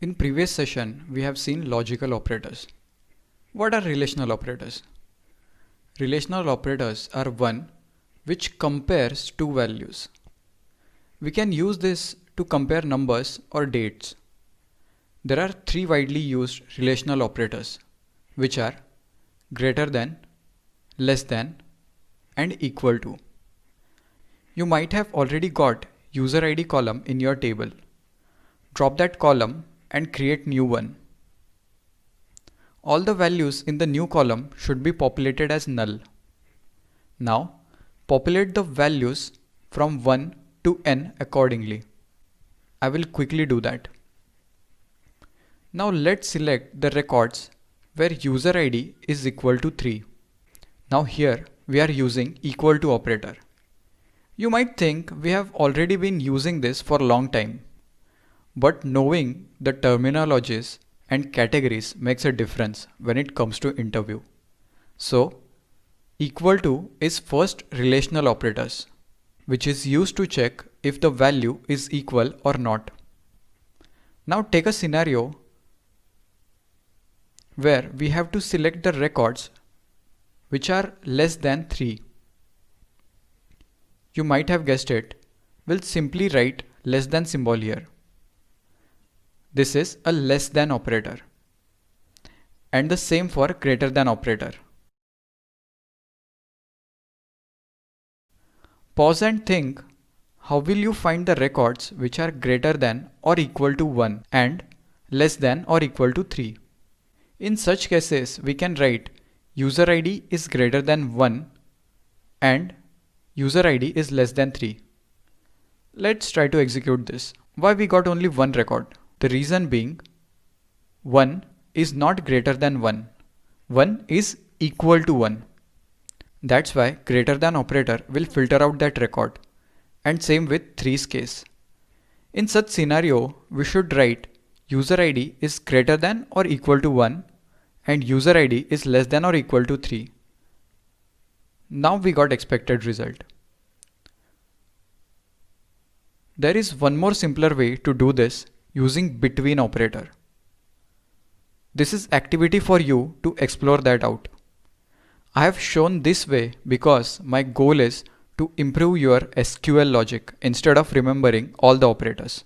In previous session, we have seen logical operators. What are relational operators? Relational operators are one which compares two values. We can use this to compare numbers or dates. There are three widely used relational operators, which are greater than, less than, and equal to. You might have already got user ID column in your table. Drop that column and create new one. All the values in the new column should be populated as null. Now, populate the values from 1 to n accordingly. I will quickly do that. Now let's select the records where user ID is equal to 3. Now here we are using equal to operator. You might think we have already been using this for a long time, but knowing the terminologies and categories makes a difference when it comes to interview. So, equal to is first relational operators, which is used to check if the value is equal or not. Now take a scenario where we have to select the records which are less than 3. You might have guessed it, we'll simply write less than symbol here. This is a less than operator. And the same for greater than operator. Pause and think, how will you find the records which are greater than or equal to 1 and less than or equal to 3? In such cases, we can write user ID is greater than 1 and user ID is less than 3. Let's try to execute this. Why we got only one record? The reason being 1 is not greater than 1. 1 is equal to 1. That's why greater than operator will filter out that record. And same with 3's case. In such scenario, we should write user ID is greater than or equal to 1 and user ID is less than or equal to 3. Now we got expected result. There is one more simpler way to do this using between operator. This is activity for you to explore that out. I have shown this way because my goal is to improve your SQL logic instead of remembering all the operators.